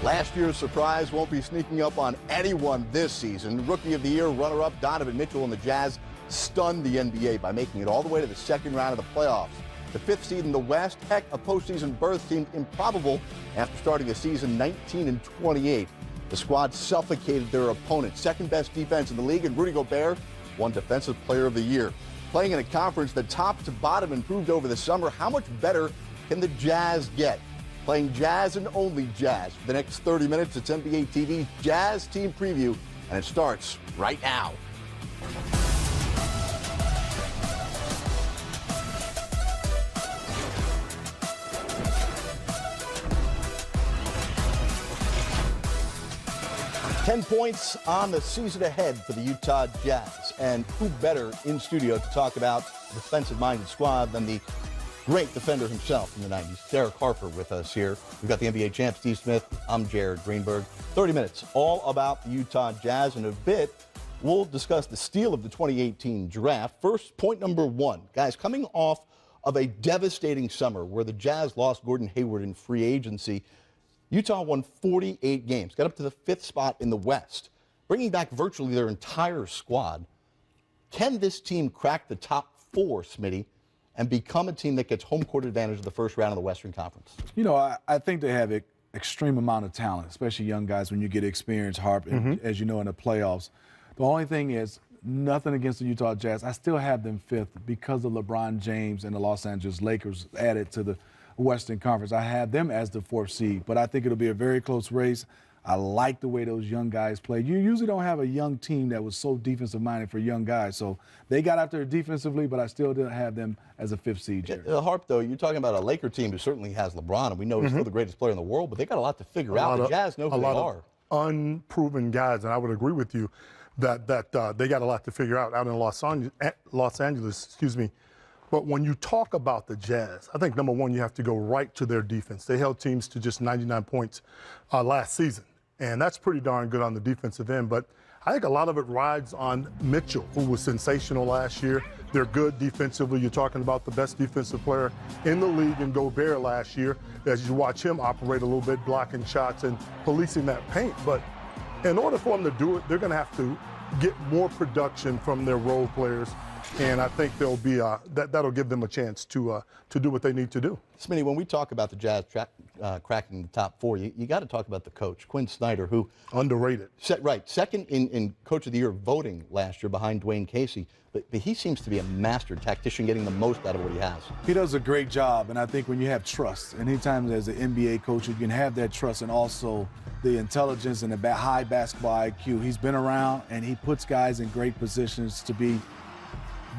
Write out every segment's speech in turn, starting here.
Last year's surprise won't be sneaking up on anyone this season. Rookie of the Year runner-up Donovan Mitchell and the Jazz stunned the NBA by making it all the way to the second round of the playoffs. The fifth seed in the West, heck, a postseason berth seemed improbable after starting a season 19-28. The squad suffocated their opponent. Second best defense in the league, and Rudy Gobert won Defensive Player of the Year. Playing in a conference that top to bottom improved over the summer, how much better can the Jazz get? Playing Jazz and only Jazz. For the next 30 minutes, it's NBA TV's Jazz Team Preview, and it starts right now. Ten points on the season ahead for the Utah Jazz. And who better in studio to talk about the defensive-minded squad than the great defender himself in the 90s, Derek Harper, with us here. We've got the NBA champ, Steve Smith. I'm Jared Greenberg. 30 minutes, all about the Utah Jazz. In a bit, we'll discuss the steal of the 2018 draft. First, point number one. Guys, coming off of a devastating summer where the Jazz lost Gordon Hayward in free agency, Utah won 48 games, got up to the fifth spot in the West, bringing back virtually their entire squad. Can this team crack the top four, Smitty, and become a team that gets home court advantage of the first round of the Western Conference? You know, I think they have an extreme amount of talent, especially young guys when you get experience, Harp, and as you know, in the playoffs. The only thing is, nothing against the Utah Jazz. I still have them fifth because of LeBron James and the Los Angeles Lakers added to the Western Conference. I have them as the fourth seed, but I think it'll be a very close race. I like the way those young guys play. You usually don't have a young team that was so defensive-minded for young guys. So they got out there defensively, but I still didn't have them as a fifth seed, Jared. Harp, though, you're talking about a Laker team who certainly has LeBron, and we know he's still the greatest player in the world, but they got a lot to figure out. The Jazz know who they are. Unproven guys, and I would agree with you that they got a lot to figure out in Los Angeles, But when you talk about the Jazz, I think, number one, you have to go right to their defense. They held teams to just 99 points last season, and that's pretty darn good on the defensive end. But I think a lot of it rides on Mitchell, who was sensational last year. They're good defensively. You're talking about the best defensive player in the league in Gobert last year, as you watch him operate a little bit, blocking shots and policing that paint. But in order for them to do it, they're going to have to get more production from their role players. And I think there'll be that'll give them a chance to do what they need to do. Smitty, when we talk about the Jazz cracking the top four, you got to talk about the coach, Quinn Snyder, who underrated. Second in Coach of the Year voting last year behind Dwayne Casey. But he seems to be a master tactician, getting the most out of what he has. He does a great job, and I think when you have trust, anytime as an NBA coach, you can have that trust and also the intelligence and the high basketball IQ. He's been around, and he puts guys in great positions to be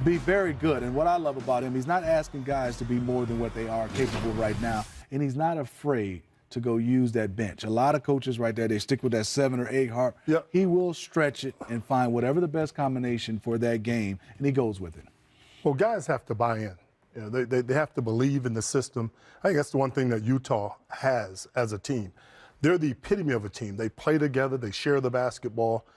very good. And what I love about him, he's not asking guys to be more than what they are capable right now, and he's not afraid to go use that bench. A lot of coaches right there, they stick with that 7 or 8 Harp. Yep. He will stretch it and find whatever the best combination for that game, and he goes with it. Well, guys have to buy in. You know, they have to believe in the system. I think that's the one thing that Utah has as a team. They're the epitome of a team. They play together. They share the basketball.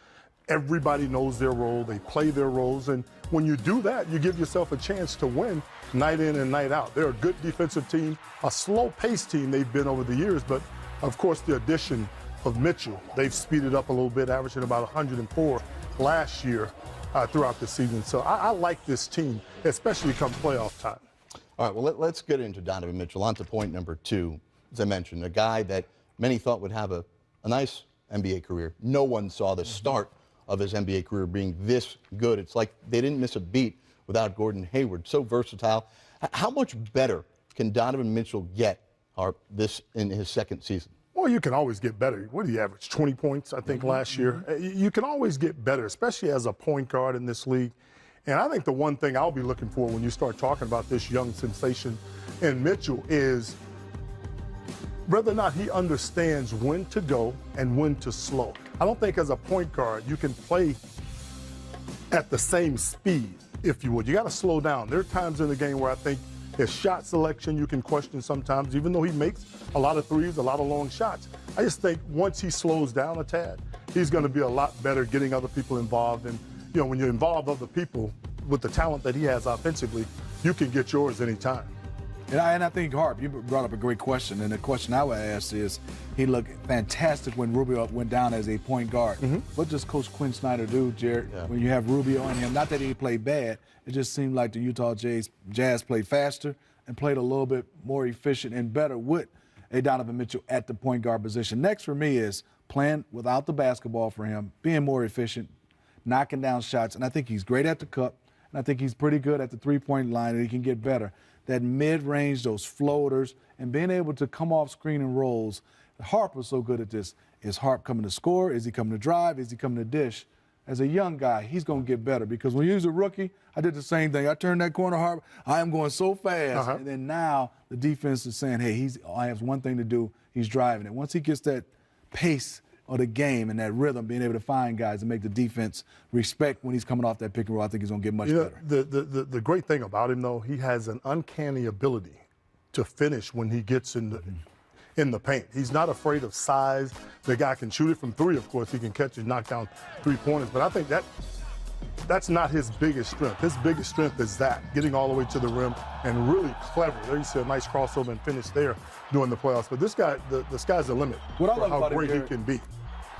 Everybody knows their role. They play their roles. And when you do that, you give yourself a chance to win night in and night out. They're a good defensive team, a slow-paced team they've been over the years. But, of course, the addition of Mitchell, they've speeded up a little bit, averaging about 104 last year throughout the season. So I like this team, especially come playoff time. All right, well, let's get into Donovan Mitchell. On to point number two. As I mentioned, a guy that many thought would have a nice NBA career. No one saw the start of his NBA career being this good. It's like they didn't miss a beat without Gordon Hayward. So versatile. How much better can Donovan Mitchell get in his second season? Well, you can always get better. What did he average? 20 points, I think, last year. You can always get better, especially as a point guard in this league. And I think the one thing I'll be looking for when you start talking about this young sensation in Mitchell is whether or not he understands when to go and when to slow. I don't think as a point guard you can play at the same speed, if you would. You got to slow down. There are times in the game where I think his shot selection you can question sometimes, even though he makes a lot of threes, a lot of long shots. I just think once he slows down a tad, he's going to be a lot better getting other people involved. And, you know, when you involve other people with the talent that he has offensively, you can get yours anytime. And I think, Harp, you brought up a great question. And the question I would ask is, he looked fantastic when Rubio went down as a point guard. What does Coach Quinn Snyder do, Jared, when you have Rubio on him? Not that he played bad. It just seemed like the Utah Jazz played faster and played a little bit more efficient and better with a Donovan Mitchell at the point guard position. Next for me is playing without the basketball for him, being more efficient, knocking down shots. And I think he's great at the cup. And I think he's pretty good at the three-point line, and he can get better. That mid-range, those floaters, and being able to come off screen and rolls. Harper's so good at this. Is Harp coming to score? Is he coming to drive? Is he coming to dish? As a young guy, he's going to get better because when he was a rookie, I did the same thing. I turned that corner, Harp. I am going so fast. And then now the defense is saying, hey, I have one thing to do. He's driving it. Once he gets that pace of the game and that rhythm, being able to find guys and make the defense respect when he's coming off that pick and roll, I think he's going to get much better. The great thing about him, though, he has an uncanny ability to finish when he gets in the paint. He's not afraid of size. The guy can shoot it from three, of course. He can catch and knock down three-pointers. But I think that's not his biggest strength. His biggest strength is getting all the way to the rim and really clever. There you see a nice crossover and finish there during the playoffs. But this guy, the sky's the limit for how great he can be.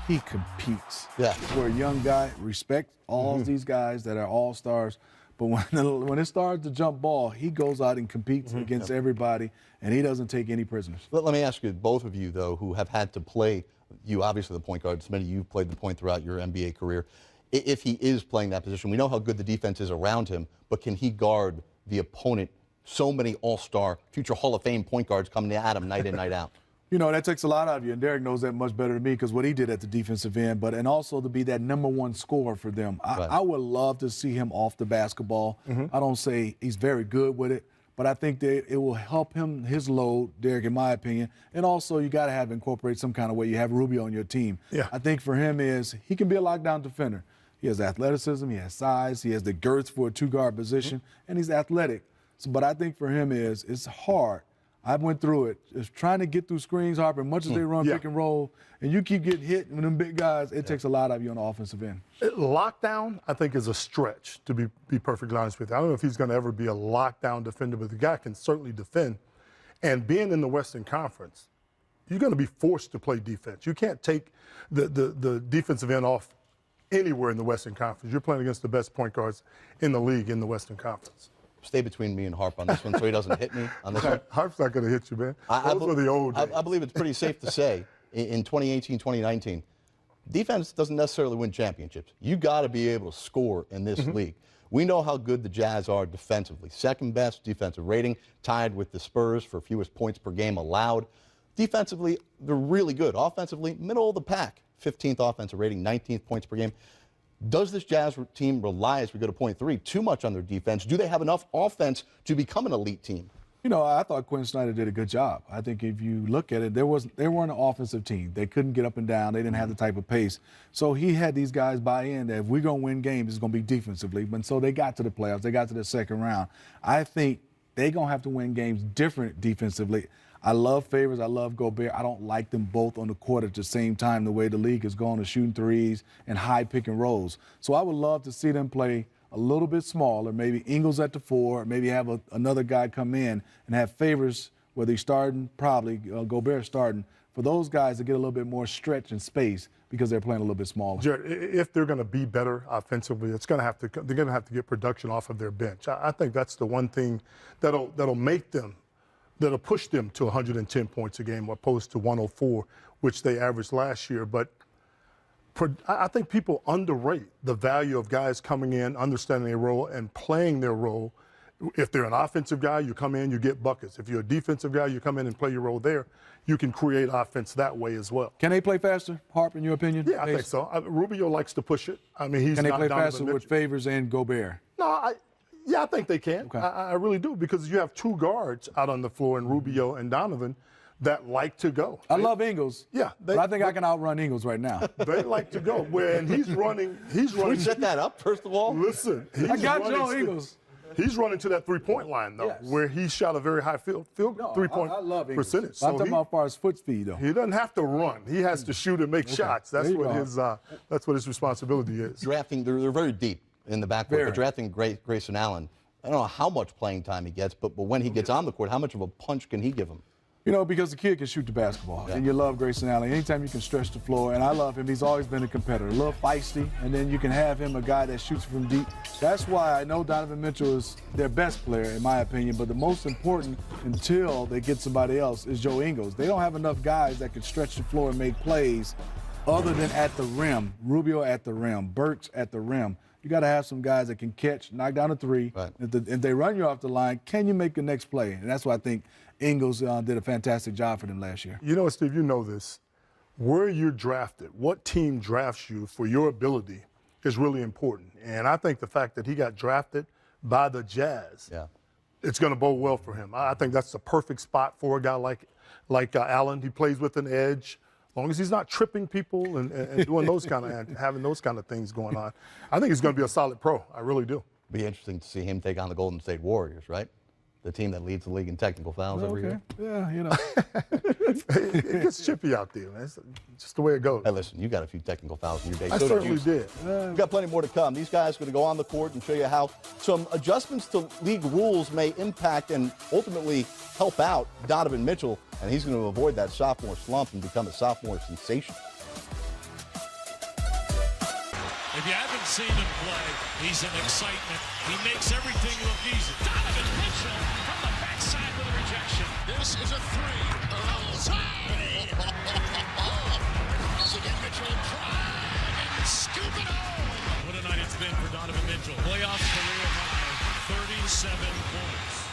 He competes. Yeah. For a young guy, respect all these guys that are all-stars. But when it starts to jump ball, he goes out and competes against everybody, and he doesn't take any prisoners. Let me ask you, both of you, though, who have had to play, you obviously the point guard, many of you played the point throughout your NBA career. If he is playing that position, we know how good the defense is around him, but can he guard the opponent? So many all-star, future Hall of Fame point guards coming at him night in, night out. You know, that takes a lot out of you, and Derek knows that much better than me because what he did at the defensive end, and also to be that number one scorer for them. I would love to see him off the basketball. I don't say he's very good with it, but I think that it will help him, his load, Derek, in my opinion. And also, you got to incorporate some kind of way. You have Ruby on your team. I think for him he can be a lockdown defender. He has athleticism, he has size, he has the girth for a two-guard position, and he's athletic. But I think for him it's hard. I went through it. Just trying to get through screens, Harper, much as they run pick and roll, and you keep getting hit with them big guys, it takes a lot out of you on the offensive end. Lockdown, I think, is a stretch, to be perfectly honest with you. I don't know if he's going to ever be a lockdown defender, but the guy can certainly defend. And being in the Western Conference, you're going to be forced to play defense. You can't take the defensive end off anywhere in the Western Conference. You're playing against the best point guards in the league in the Western Conference. Stay between me and Harp on this one so he doesn't hit me on this one. Harp's not going to hit you, man. Those were the old days. I believe it's pretty safe to say in 2018, 2019, defense doesn't necessarily win championships. You got to be able to score in this league. We know how good the Jazz are defensively. Second best defensive rating, tied with the Spurs for fewest points per game allowed. Defensively, they're really good. Offensively, middle of the pack. 15th offensive rating, 19th points per game. Does this Jazz team rely, as we go to point three, too much on their defense? Do they have enough offense to become an elite team? You know, I thought Quinn Snyder did a good job. I think if you look at it, they weren't an offensive team. They couldn't get up and down. They didn't have the type of pace. So he had these guys buy in that if we're going to win games, it's going to be defensively. And so they got to the playoffs. They got to the second round. I think they're going to have to win games different defensively. I love Favors. I love Gobert. I don't like them both on the court at the same time, the way the league is going to shooting threes and high pick and rolls. So I would love to see them play a little bit smaller, maybe Ingles at the 4, maybe have another guy come in and have Favors, whether he's starting, probably Gobert starting, for those guys to get a little bit more stretch and space because they're playing a little bit smaller. Jared, if they're going to be better offensively, they're going to have to get production off of their bench. I think that's the one thing that'll make them, that'll push them to 110 points a game opposed to 104, which they averaged last year. But I think people underrate the value of guys coming in, understanding their role, and playing their role. If they're an offensive guy, you come in, you get buckets. If you're a defensive guy, you come in and play your role there. You can create offense that way as well. Can they play faster, Harp, in your opinion? Yeah, I think so. Rubio likes to push it. I mean, he's not Can they play Donovan faster Mitchell. with Favors and Gobert? No, I think they can. Okay. I really do, because you have two guards out on the floor in Rubio and Donovan that like to go. I love Ingles. Yeah. But I think I can outrun Ingles right now. They like to go. And he's running. Can we set that up, first of all? Listen. I got you on Ingles. He's running to that three-point line, though, where he shot a very high three-point percentage. So I'm talking about as far as foot speed, though. He doesn't have to run. He has to shoot and make shots. That's what his responsibility is. Drafting, they're very deep in the backcourt. They're drafting Grayson Allen. I don't know how much playing time he gets, but when he gets on the court, how much of a punch can he give him? You know, because the kid can shoot the basketball, and you love Grayson Allen. Anytime you can stretch the floor, and I love him. He's always been a competitor, a little feisty, and then you can have him a guy that shoots from deep. That's why I know Donovan Mitchell is their best player, in my opinion, but the most important until they get somebody else is Joe Ingles. They don't have enough guys that can stretch the floor and make plays other than at the rim. Rubio at the rim, Burks at the rim. You got to have some guys that can catch, knock down a three. Right. If they run you off the line, can you make the next play? And that's why I think Ingles did a fantastic job for them last year. You know, Steve, you know this. Where you're drafted, what team drafts you for your ability is really important. And I think the fact that he got drafted by the Jazz, it's going to bode well for him. I think that's the perfect spot for a guy like Allen. He plays with an edge. As long as he's not tripping people and doing those kind of having those kind of things going on, I think he's going to be a solid pro. I really do. Be interesting to see him take on the Golden State Warriors, right? The team that leads the league in technical fouls every year. Yeah, you know. It gets chippy out there, man. It's just the way it goes. Hey, listen, you got a few technical fouls in your day. I certainly did. We've got plenty more to come. These guys are going to go on the court and show you how some adjustments to league rules may impact and ultimately help out Donovan Mitchell, and he's going to avoid that sophomore slump and become a sophomore sensation. If you haven't seen him play, he's an excitement. He makes everything look easy. Donovan Mitchell from the backside with a rejection. This is a three. Outside. Again, Mitchell drive and scoop it home. What a night it's been for Donovan Mitchell. Playoffs career high, 37 points.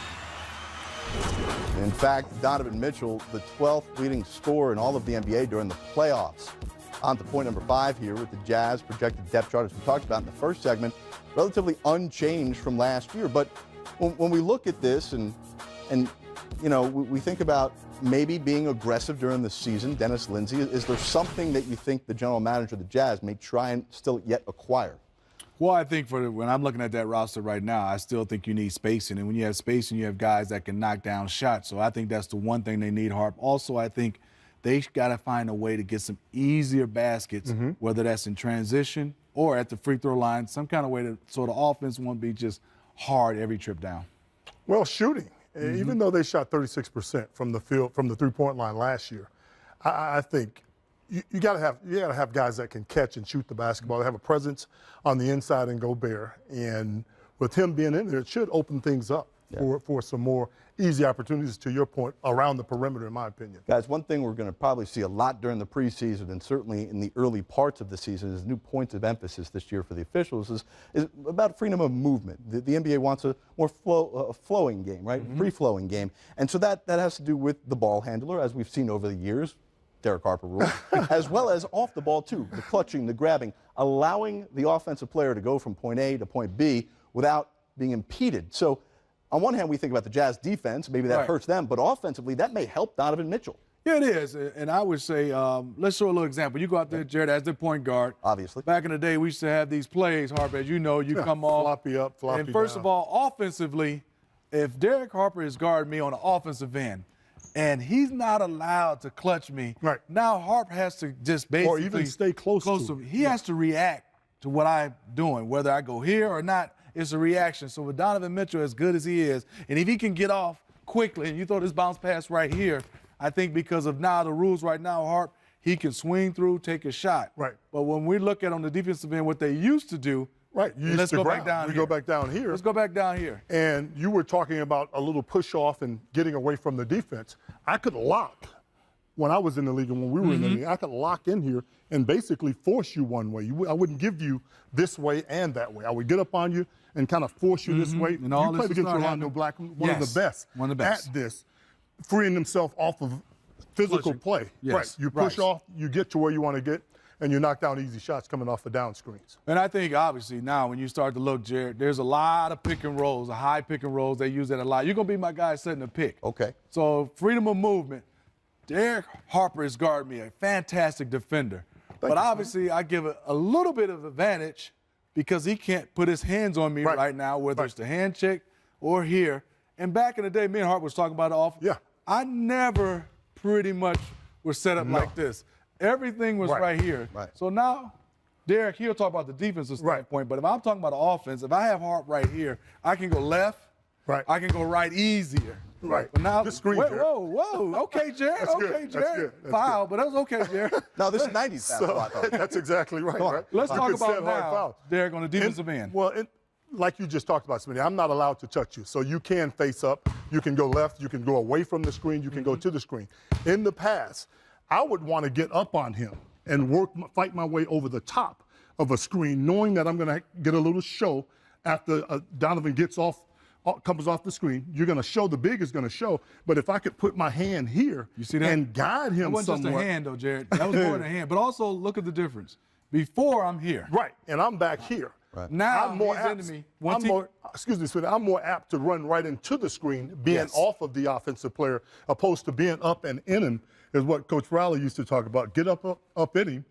In fact, Donovan Mitchell, the 12th leading scorer in all of the NBA during the playoffs. On to point number 5 here with the Jazz projected depth chart, as we talked about in the first segment, relatively unchanged from last year. But when we look at this and you know, we think about maybe being aggressive during the season, Dennis Lindsey, is there something that you think the general manager of the Jazz may try and still yet acquire? Well, I think when I'm looking at that roster right now, I still think you need spacing. And when you have spacing, you have guys that can knock down shots. So I think that's the one thing they need, Harp. Also, I think they got to find a way to get some easier baskets, whether that's in transition or at the free throw line, some kind of way to so the offense won't be just hard every trip down. Well, shooting. Even though they shot 36% from the field, from the three-point line last year, I think you got to have guys that can catch and shoot the basketball. They have a presence on the inside in Gobert, and with him being in there, it should open things up for some more easy opportunities, to your point, around the perimeter, in my opinion. Guys, one thing we're going to probably see a lot during the preseason and certainly in the early parts of the season is new points of emphasis this year for the officials is about freedom of movement. The NBA wants a more flowing game, right? Free-flowing game. And so that has to do with the ball handler, as we've seen over the years, Derek Harper rule, as well as off the ball too, the clutching, the grabbing, allowing the offensive player to go from point A to point B without being impeded. So on one hand, we think about the Jazz defense, maybe that hurts them, but offensively, that may help Donovan Mitchell. Yeah, it is. And I would say, let's show a little example. You go out there, Jared, as the point guard. Obviously. Back in the day, we used to have these plays, Harper, as you know, you come off. Floppy up, floppy down. And first of all, offensively, if Derek Harper is guarding me on the offensive end, and he's not allowed to clutch me, now Harper has to just basically. Or even stay close to me. He has to react to what I'm doing, whether I go here or not. It's a reaction. So with Donovan Mitchell, as good as he is, and if he can get off quickly, and you throw this bounce pass right here, I think because of now the rules right now, Harp, he can swing through, take a shot. But when we look at on the defensive end what they used to do, let's go back down here. Go back down here. Let's go back down here. And you were talking about a little push off and getting away from the defense. I could lock when I was in the league and when we were in the league. I could lock in here and basically force you one way. I wouldn't give you this way and that way. I would get up on you and kind of force you this way. And all you played against Orlando Black, one of the best at this, freeing himself off of physical play. You push off, you get to where you want to get, and you knock down easy shots coming off the down screens. And I think, obviously, now when you start to look, Jared, there's a lot of pick and rolls, high pick and rolls. They use that a lot. You're going to be my guy setting a pick. Okay. So freedom of movement. Derek Harper is guarding me, a fantastic defender. But obviously, I give it a little bit of advantage because he can't put his hands on me right now, whether it's the hand check or here. And back in the day, me and Harper was talking about it off. I never pretty much was set up like this. Everything was right here. So now, Derek, he'll talk about the defensive standpoint, but if I'm talking about the offense, if I have Harp right here, I can go left, Right. I can go right easier. Right. But now, Good screen, Jared. whoa. Okay, Jared. That's good. Okay, That's Jared. good. That's Foul, but that was okay, Jared. No, this is 90s basketball, I thought. That's exactly right. Come on. Right? Let's You talk could set about hard now, fouls. Derek, on the defensive end. Well, like you just talked about, Smitty, I'm not allowed to touch you. So you can face up. You can go left. You can go away from the screen. You can go to the screen. In the past, I would want to get up on him and fight my way over the top of a screen, knowing that I'm going to get a little show after Donovan comes off the screen. You're going to show, the big is going to show. But if I could put my hand here You see that? and guide him That wasn't somewhat. just a hand, though, Jared. That was more than a hand. But also, look at the difference. Before, I'm here. Right, and I'm back here. Right. Now, I'm more he's apt. into me. Excuse me, Smitty, I'm more apt to run right into the screen, being off of the offensive player, opposed to being up and in him, is what Coach Riley used to talk about. Get up in him,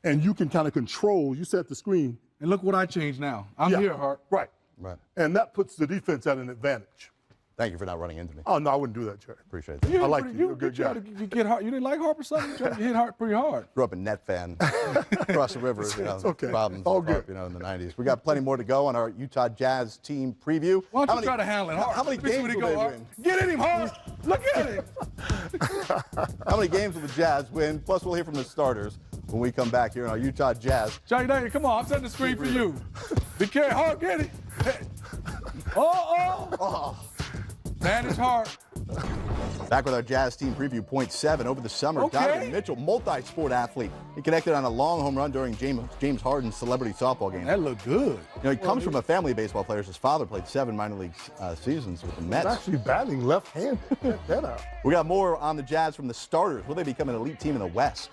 and you can kind of control. You set the screen. And look what I changed now. I'm here, Hart. Right. Right. And that puts the defense at an advantage. Thank you for not running into me. Oh, no, I wouldn't do that, Jerry. Appreciate that. I like you. You're a good guy. You get hard. You didn't like Harper something? You tried to hit Hart pretty hard. Grew up a net fan across the river. You know, It's okay. Problems All with Harp, good. you know, in the 90s. We got plenty more to go on our Utah Jazz team preview. Why don't you try to handle it, Hart? How many Let me see games what will he they go, win? Get at him, Hart. Look at him. How many games will the Jazz win? Plus, we'll hear from the starters when we come back here on our Utah Jazz. Johnny Daniel, come on. I'm setting the screen for you. Be careful, Hart. Get it. Hey. Oh. Manage Hart. Back with our Jazz team preview, .7 over the summer. Okay. Donovan Mitchell, multi-sport athlete. He connected on a long home run during James Harden's celebrity softball game. That looked good. You know, he comes from a family of baseball players. His father played 7 minor league seasons with the Mets. He's actually batting left-handed. Check that out. We got more on the Jazz from the starters. Will they become an elite team in the West?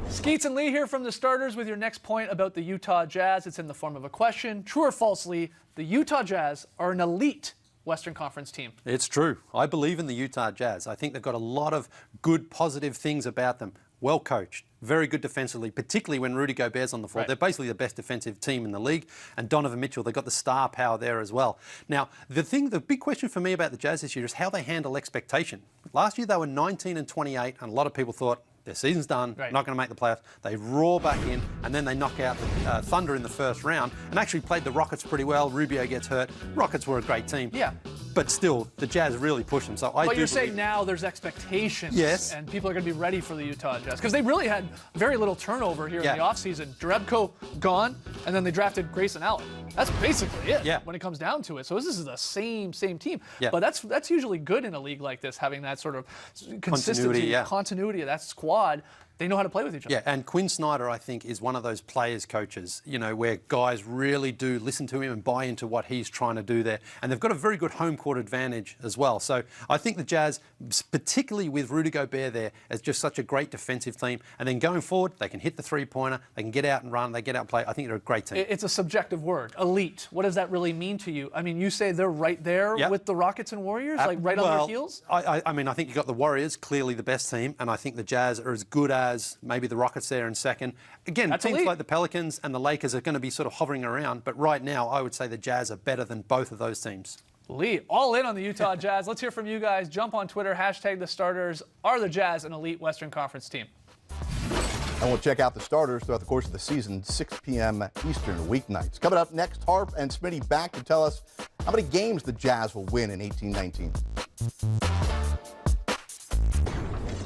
Skeets and Lee here from the starters with your next point about the Utah Jazz. It's in the form of a question. True or false, Lee, the Utah Jazz are an elite Western Conference team? It's true. I believe in the Utah Jazz. I think they've got a lot of good, positive things about them. Well coached, very good defensively, particularly when Rudy Gobert's on the floor. Right. They're basically the best defensive team in the league. And Donovan Mitchell, they've got the star power there as well. Now, the big question for me about the Jazz this year is how they handle expectation. Last year they were 19-28, and a lot of people thought, their season's done, Right. not going to make the playoffs. They roar back in, and then they knock out the Thunder in the first round, and actually played the Rockets pretty well. Rubio gets hurt. Rockets were a great team. Yeah. But still, the Jazz really pushed them. So I But do you're saying believe- now there's expectations. Yes. And people are going to be ready for the Utah Jazz. Because they really had very little turnover here Yeah. in the offseason. Jerebko gone, and then they drafted Grayson Allen. That's basically it Yeah. when it comes down to it. So this is the same team. Yeah. But that's usually good in a league like this, having that sort of consistency, yeah. continuity of that squad. They know how to play with each other. Yeah, and Quinn Snyder, I think, is one of those players, coaches, you know, where guys really do listen to him and buy into what he's trying to do there. And they've got a very good home court advantage as well. So I think the Jazz, particularly with Rudy Gobert there, is just such a great defensive team. And then going forward, they can hit the three-pointer, they can get out and run, they get out and play. I think they're a great team. It's a subjective word, elite. What does that really mean to you? I mean, you say they're right there Yep. with the Rockets and Warriors, like right on their heels? I mean, I think you've got the Warriors, clearly the best team, and I think the Jazz are as good as maybe the Rockets there in second. Again, That's teams elite. like the Pelicans and the Lakers are going to be sort of hovering around, but right now I would say the Jazz are better than both of those teams. Lee, all in on the Utah Jazz. Let's hear from you guys. Jump on Twitter, hashtag the starters. Are the Jazz an elite Western Conference team? And we'll check out the starters throughout the course of the season, 6 p.m. Eastern weeknights. Coming up next, Harp and Smitty back to tell us how many games the Jazz will win in 18-19.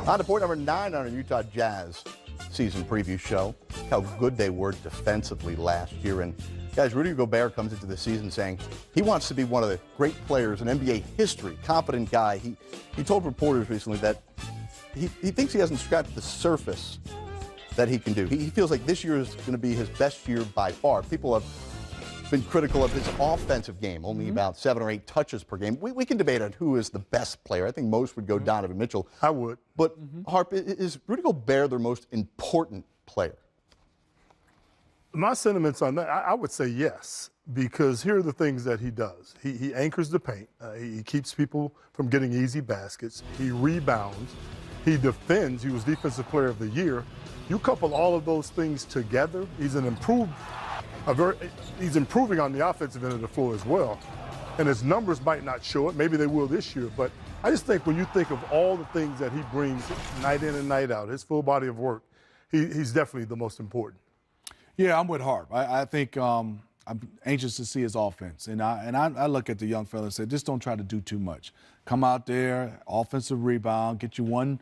On to point number 9 on our Utah Jazz season preview show, how good they were defensively last year. And guys, Rudy Gobert comes into the season saying he wants to be one of the great players in NBA history, confident guy. He told reporters recently that he thinks he hasn't scratched the surface that he can do. He feels like this year is going to be his best year by far. People have been critical of his offensive game, only about 7 or 8 touches per game. We can debate on who is the best player. I think most would go Donovan Mitchell. I would. But, Harp, is Rudy Gobert their most important player? My sentiments on that, I would say yes, because here are the things that he does. He anchors the paint. He keeps people from getting easy baskets. He rebounds. He defends. He was Defensive Player of the Year. You couple all of those things together, he's improving on the offensive end of the floor as well. And his numbers might not show it. Maybe they will this year. But I just think when you think of all the things that he brings night in and night out, his full body of work, he's definitely the most important. Yeah, I'm with Harp. I think I'm anxious to see his offense. And I look at the young fella and say, just don't try to do too much. Come out there, offensive rebound, get you one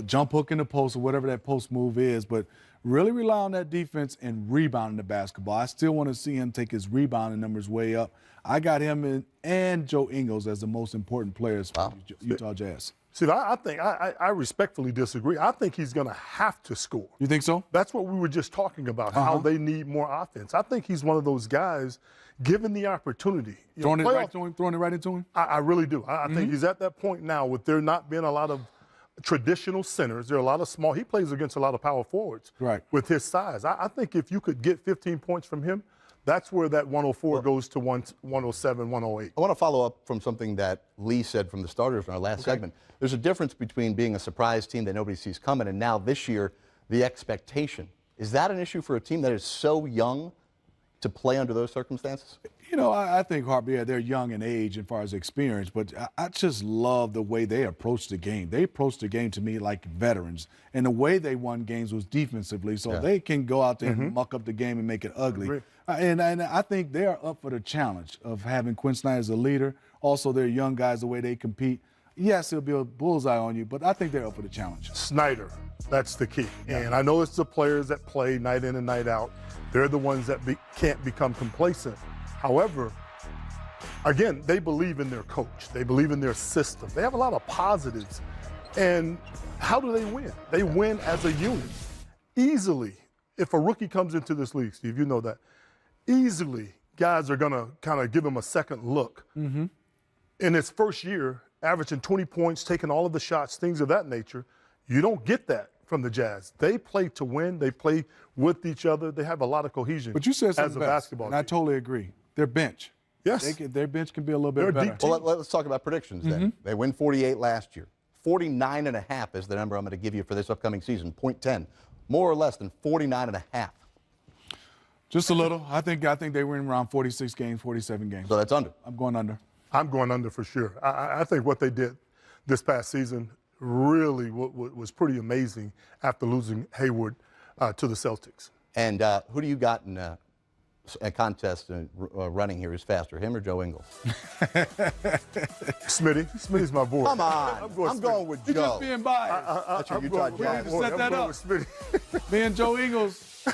jump hook in the post or whatever that post move is, but really rely on that defense and rebounding the basketball. I still want to see him take his rebounding numbers way up. I got him and Joe Ingles as the most important players for Utah Jazz. See, I respectfully disagree. I think he's going to have to score. You think so? That's what we were just talking about, how they need more offense. I think he's one of those guys, given the opportunity. Throwing it right into him? I really do. I think he's at that point now with there not being a lot of traditional centers. There are a lot of small. He plays against a lot of power forwards with his size. I think if you could get 15 points from him, that's where that 104 goes to 107, 108. I want to follow up from something that Lee said from the starters in our last segment. There's a difference between being a surprise team that nobody sees coming and now this year, the expectation. Is that an issue for a team that is so young to play under those circumstances? You know, I think Harper, they're young in age as far as experience, but I just love the way they approach the game. They approach the game to me like veterans, and the way they won games was defensively, so they can go out there and muck up the game and make it ugly. And I think they are up for the challenge of having Quinn Snyder as a leader. Also, they're young guys, the way they compete. Yes, it'll be a bullseye on you, but I think they're up for the challenge. Snyder, that's the key. And I know it's the players that play night in and night out. They're the ones that can't become complacent. However, again, they believe in their coach. They believe in their system. They have a lot of positives. And how do they win? They win as a unit. Easily, if a rookie comes into this league, Steve, you know that, easily guys are going to kind of give him a second look. In his first year, averaging 20 points, taking all of the shots, things of that nature, you don't get that from the Jazz. They play to win. They play with each other. They have a lot of cohesion. But you said something as a best, basketball and team. I totally agree. Their bench. Yes. Their bench can be a little bit They're a better. deep team. Well, let's talk about predictions then. They win 48 last year. 49.5 is the number I'm going to give you for this upcoming season, 0.10. More or less than 49.5. Just a little. I think they win around 46 games, 47 games. So that's under. I'm going under. I'm going under for sure. I think what they did this past season really was pretty amazing after losing Hayward to the Celtics. And who do you got in a contest running here is faster, him or Joe Ingles? Smitty. Smitty's my boy. Come on. I'm going with Joe. You're just being biased. That's your Utah Jazz. set that I'm going up. with Smitty. Me and Joe Ingles.